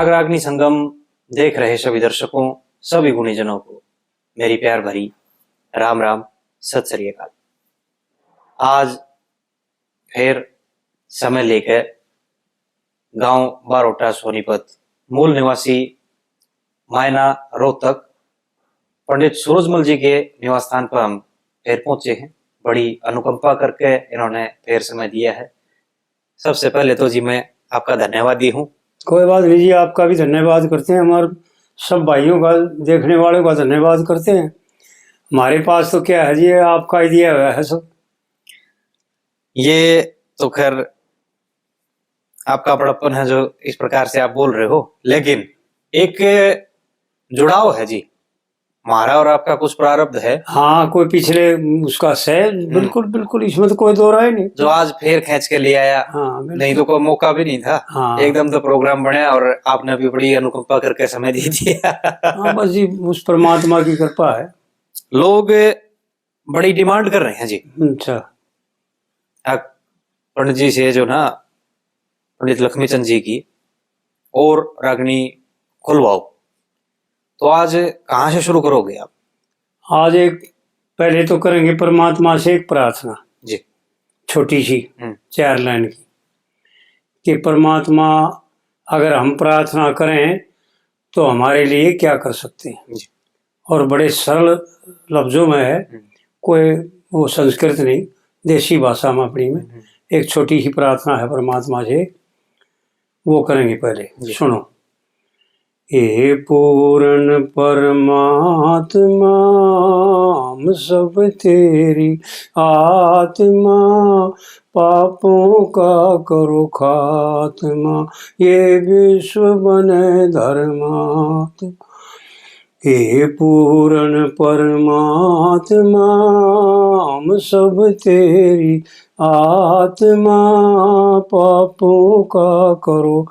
राग रागनी संगम देख रहे सभी दर्शकों, सभी गुणीजनों को मेरी प्यार भरी राम राम, सत श्री अकाल। आज फिर समय लेकर गांव बारोटा सोनीपत मूल निवासी मायना रोहतक पंडित सूरजमल जी के निवास स्थान पर हम फिर पहुंचे हैं। बड़ी अनुकंपा करके इन्होंने फिर समय दिया है। सबसे पहले तो जी मैं आपका धन्यवादी हूँ। कोई बात नहीं जी, आपका भी धन्यवाद करते हैं। हमारे सब भाइयों का, देखने वालों का धन्यवाद करते हैं। हमारे पास तो क्या है जी, आपका ही दिया हुआ है सब। ये तो खैर आपका बड़प्पन है जो इस प्रकार से आप बोल रहे हो, लेकिन एक जुड़ाव है जी, हमारा और आपका कुछ प्रारब्ध है। हाँ, कोई पिछले उसका से बिल्कुल बिल्कुल, इसमें तो कोई दो राय नहीं। जो आज फिर खींच के ले आया। हाँ, नहीं तो कोई मौका भी नहीं था। हाँ, एकदम तो प्रोग्राम बना और आपने भी बड़ी अनुकंपा करके समय दे दिया। हाँ, बस जी उस परमात्मा की कृपा है। लोग बड़ी डिमांड कर रहे हैं जी। अच्छा, पंडित जी से जो ना पंडित लक्ष्मीचंद जी की और रागनी खुलवाओ, तो आज कहाँ से शुरू करोगे आप? आज एक पहले तो करेंगे परमात्मा से एक प्रार्थना जी, छोटी सी 4 लाइन की, कि परमात्मा अगर हम प्रार्थना करें तो हमारे लिए क्या कर सकते हैं जी। और बड़े सरल लफ्जों में है, कोई वो संस्कृत नहीं, देसी भाषा में अपनी में एक छोटी सी प्रार्थना है परमात्मा से, वो करेंगे पहले। सुनो। हे पूर्ण परमात्मा, हम सब तेरी आत्मा, पापों का करो खात्मा, ये विश्व बने धर्मात्मा। हे पूर्ण परमात्मा, हम सब तेरी आत्मा, पापों का करो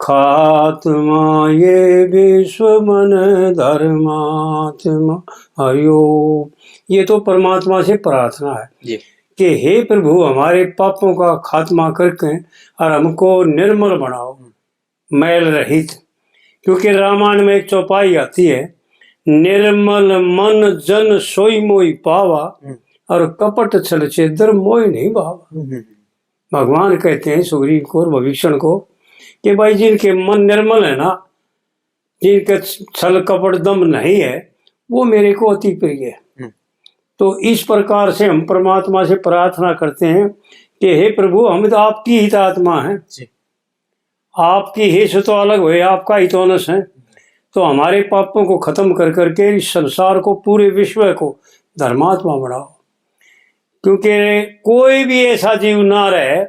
खात्मा, ये विश्व मन धर्मात्मा। हरिओम। ये तो परमात्मा से प्रार्थना है जी, कि हे प्रभु हमारे पापों का खात्मा करके और हमको निर्मल बनाओ, मैल रहित। क्योंकि रामायण में एक चौपाई आती है, निर्मल मन जन सोई मोई पावा, और कपट छल छेदर मोई नहीं भावा। भगवान कहते हैं सुग्रीव को और विभीषण को कि भाई जिनके मन निर्मल है ना, जिनके छल कपट दम नहीं है, वो मेरे को अति प्रिय है। तो इस प्रकार से हम परमात्मा से प्रार्थना करते हैं कि हे प्रभु हम तो आपकी हित आत्मा है, आपकी हित तो अलग हुए, आपका हितोनस है। तो हमारे पापों को खत्म कर करके इस संसार को, पूरे विश्व को धर्मात्मा बढ़ाओ। क्योंकि कोई भी ऐसा जीव ना रहे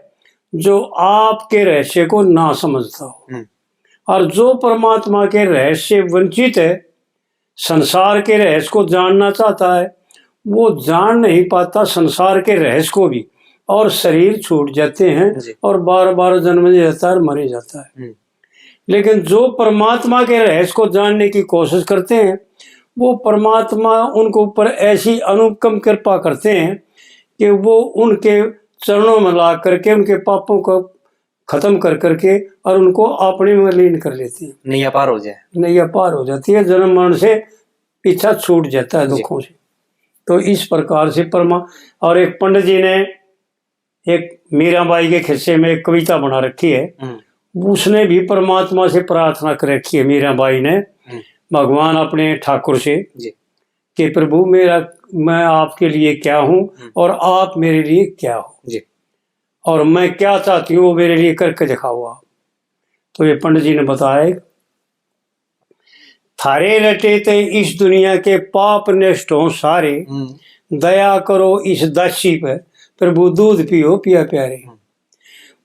जो आपके रहस्य को ना समझता हो, और जो परमात्मा के रहस्य वंचित है, संसार के रहस्य को जानना चाहता है, वो जान नहीं पाता संसार के रहस्य को भी, और शरीर छूट जाते हैं और बार बार जन्म जाता है और मरे जाता है। लेकिन जो परमात्मा के रहस्य को जानने की कोशिश करते हैं, वो परमात्मा उनको ऊपर ऐसी अनुपम कृपा करते हैं कि वो उनके चरणों में ला करके उनके पापों को खत्म कर करके और उनको अपने में लीन कर लेती है। नैया पार हो जाती है, जन्म मरण से पीछा छूट जाता है दुखों से। तो इस प्रकार से और एक पंडित जी ने एक मीराबाई के खिस्से में एक कविता बना रखी है, उसने भी परमात्मा से प्रार्थना कर रखी है मीराबाई ने, भगवान अपने ठाकुर से, कि प्रभु मैं आपके लिए क्या हूँ और आप मेरे लिए क्या हो, और मैं क्या चाहती हूँ वो मेरे लिए करके दिखाओ आप। तो ये पंडित जी ने बताया, थारे रटे ते इस दुनिया के पाप नष्ट हो सारे, दया करो इस दासी पे प्रभु दूध पियो पिया प्यारे।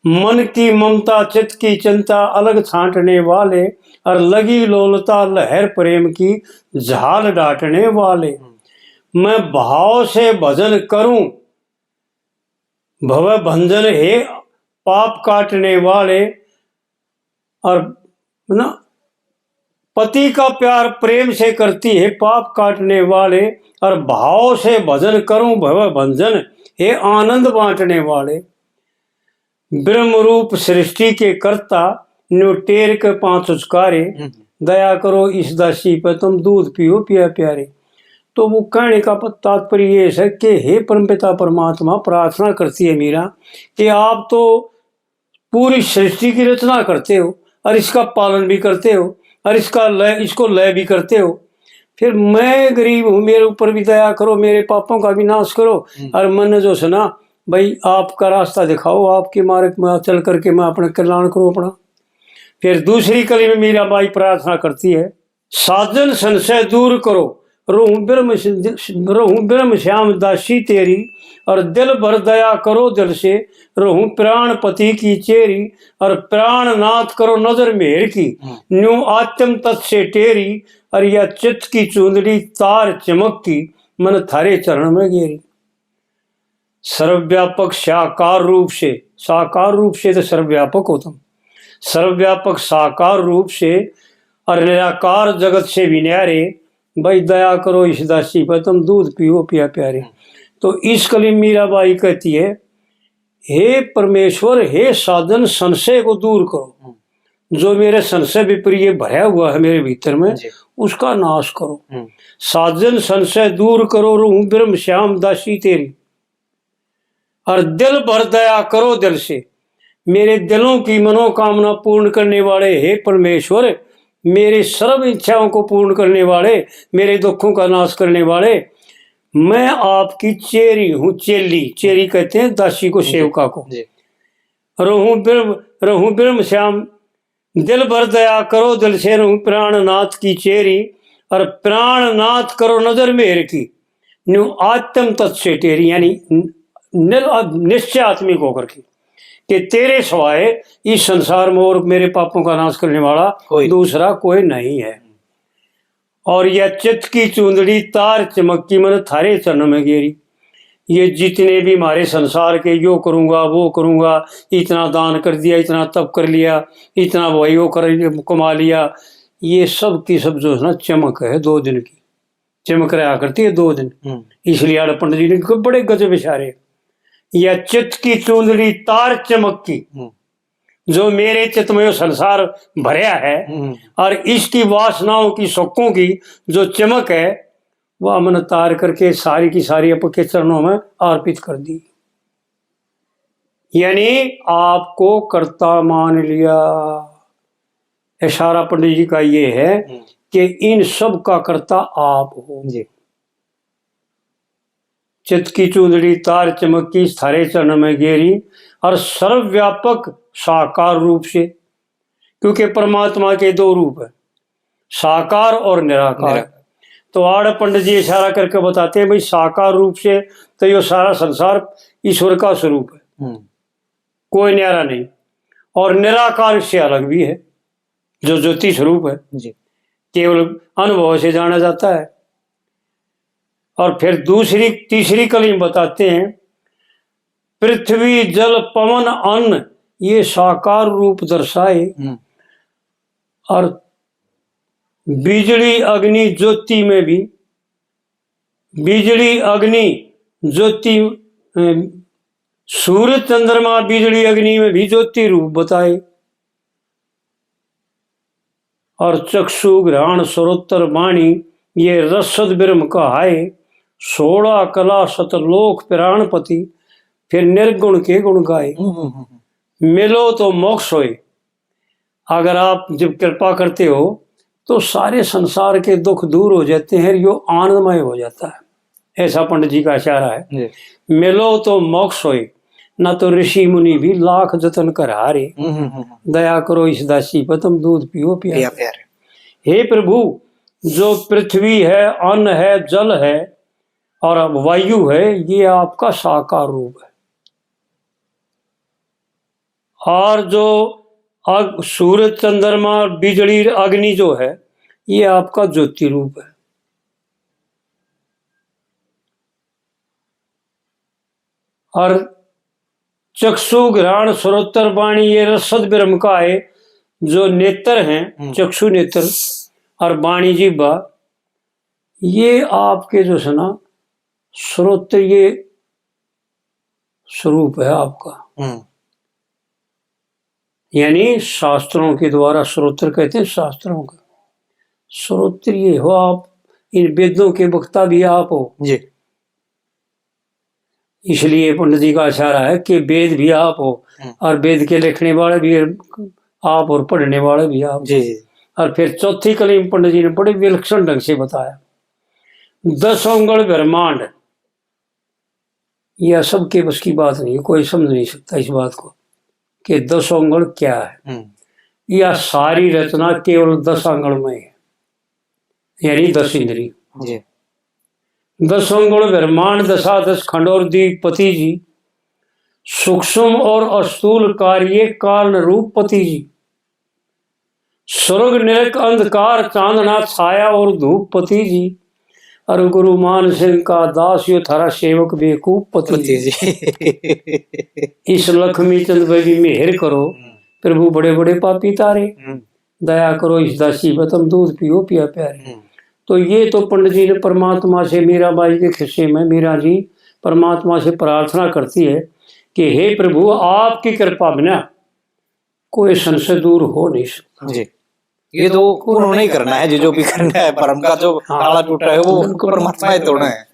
मन की ममता चित्त की चिंता अलग छांटने वाले, और लगी लोलता लहर प्रेम की झाल डांटने वाले। मैं भाव से भजन करूं भव भंजन हे पाप काटने वाले, और ना पति का प्यार प्रेम से करती है पाप काटने वाले, और भाव से भजन करूं भव भंजन हे आनंद बांटने वाले। ब्रह्म रूप सृष्टि के कर्ता न्यू टेर के पांच उचकारे, दया करो इस दासी पर तुम दूध पियो पिया प्यारे। तो वो कहने का तात्पर्य ये है कि हे परमपिता परमात्मा, प्रार्थना करती है मीरा कि आप तो पूरी सृष्टि की रचना करते हो और इसका पालन भी करते हो और इसको लय भी करते हो, फिर मैं गरीब हूँ, मेरे ऊपर भी दया करो, मेरे पापों का भी नाश करो और मन जो सुना भाई आपका रास्ता दिखाओ, आपके मार्ग में चल करके मैं अपना कल्याण करूँ अपना। फिर दूसरी कली में मीराबाई प्रार्थना करती है, साजन संशय दूर करो, रहूं ब्रह्म श्याम दासी तेरी, और दिल भर दया करो दिल से, रहूं प्राण पति की चेरी, और प्राण नाथ करो नजर मेहर की, न्यू आत्म तत् से टेरी, और यह चित्त की चूंदड़ी तार चमक की, मन थारे चरण में गेरी। सर्वव्यापक साकार रूप से, साकार रूप से तो सर्वव्यापक हो तुम, सर्वव्यापक साकार रूप से और निराकार जगत से भी न्यारे, भाई दया करो इस दासी पर तुम दूध पियो पिया प्यारे। तो इस कली मीराबाई कहती है, हे परमेश्वर, हे साधन संशय को दूर करो, जो मेरे संशय विप्रिय भरा हुआ है मेरे भीतर में उसका नाश करो। साधन संशय दूर करो, रहूं ब्रह्म श्याम दासी तेरी, और दिल भर दया करो दिल से, मेरे दिलों की मनोकामना पूर्ण करने वाले हे परमेश्वर, मेरे सर्व इच्छाओं को पूर्ण करने वाले, मेरे दुखों का नाश करने वाले, मैं आपकी चेरी हूँ। चेरी कहते हैं दासी को, सेवका को। रहूं ब्रह्म श्याम, दिल भर दया करो दिल से, रहूं प्राणनाथ की चेरी, और प्राणनाथ करो नजर मेहर की, न्यू आत्म तत्से टेरी, यानी निश्चय आत्मिक होकर के कि तेरे सिवाय इस संसार में और मेरे पापों का नाश करने वाला दूसरा कोई नहीं है। और यह चित्त की चूंदड़ी तार चमकी, मन थारे चरण में गेरी। ये जितने भी हमारे संसार के यो करूंगा वो करूंगा, इतना दान कर दिया, इतना तप कर लिया, इतना वही वो कर कमा लिया, ये सब की सब जो है ना चमक है 2 दिन की, चमक रहा करती है 2 दिन। इसलिए आड़ पंडित जी ने बड़े गजब इशारे, या चित्त की चूंदड़ी तार चमक की, जो मेरे चित्त में संसार भरया है और इसकी वासनाओं की शोकों की जो चमक है वह मन तार करके सारी की सारी आपके चरणों में अर्पित कर दी। यानी आपको कर्ता मान लिया। इशारा पंडित जी का ये है कि इन सब का कर्ता आप हो। चित्त की चूंदड़ी तार चमकी, थारे चरण में गेरी, और सर्वव्यापक साकार रूप से, क्योंकि परमात्मा के 2 रूप है, साकार और निराकार। तो आड़ पंडित जी इशारा करके बताते हैं भाई साकार रूप से तो ये सारा संसार ईश्वर का स्वरूप है, कोई न्यारा नहीं, और निराकार इससे अलग भी है जो ज्योति स्वरूप है, केवल अनुभव से जाना जाता है। और फिर तीसरी कली बताते हैं, पृथ्वी जल पवन अन्न ये साकार रूप दर्शाए, और बिजली अग्नि ज्योति में भी, बिजली अग्नि ज्योति, सूर्य चंद्रमा बिजली अग्नि में भी ज्योति रूप बताए, और चक्षु घ्राण सरोत्तर वाणी ये रसद ब्रह्म कहाए, 16 कला सतलोक प्राणपति, फिर निर्गुण के गुण गाए। मिलो तो मोक्ष होए, अगर आप जब कृपा करते हो तो सारे संसार के दुख दूर हो जाते हैं, यो आनंदमय हो जाता है, ऐसा पंडित जी का इशारा है। मिलो तो मोक्ष होए, ना तो ऋषि मुनि भी लाख जतन कर हारे, दया करो इस दासी पर तुम दूध पियो पिया प्यारे। हे प्रभु, जो पृथ्वी है, अन्न है, जल है और वायु है, ये आपका साकार रूप है, और जो सूर्य चंद्रमा बिजली अग्नि जो है ये आपका ज्योति रूप है। और चक्षु घ्राण सरोत्तर वाणी ये रसद ब्रह्म का है, जो नेत्र हैं, चक्षु नेत्र और वाणी जिह्वा, ये आपके जो है ना श्रोत्र ये स्वरूप है आपका। यानी शास्त्रों के द्वारा, श्रोत्र कहते हैं शास्त्रों का, श्रोत्र ये हो आप, इन वेदों के वक्ता भी आप हो। जी इसलिए पंडित जी का इशारा है कि वेद भी आप हो और वेद के लिखने वाले भी आप और पढ़ने वाले भी आप। जी जी और फिर चौथी कली में पंडित जी ने बड़े विलक्षण ढंग से बताया, 10 अंगुल ब्रह्मांड, यह सबके बस की बात नहीं है, कोई समझ नहीं सकता इस बात को कि 10 अंगुल क्या है। यह सारी रचना केवल 10 अंगुल में है, यानी 10 इंद्रिय। जी 10 अंगुल ब्रह्मांड, 10 खंड और द्विपति जी, सूक्ष्म और स्थूल कार्य कारण रूप पति जी, स्वर्ग नरक अंधकार चांदना छाया और धूप पति जी, और गुरु मान सिंह का दास यो थारा सेवक बेकूफ पति जी। इस लक्ष्मी चंद भाई भी मेहर करो, प्रभु बड़े बड़े पापी तारे, दया करो इस दासी बतम दूध पियो पिया प्यारे। तो ये तो पंडित जी ने परमात्मा से, मीरा बाई के खिस्से में मीरा जी परमात्मा से प्रार्थना करती है कि हे प्रभु, आपकी कृपा बिना कोई संशय दूर हो नहीं सकता। जी ये तो उन्होंने ही करना है, जो भी करना है, परम का जो ताला टूटा है वो परमात्मा ही तोड़ना है।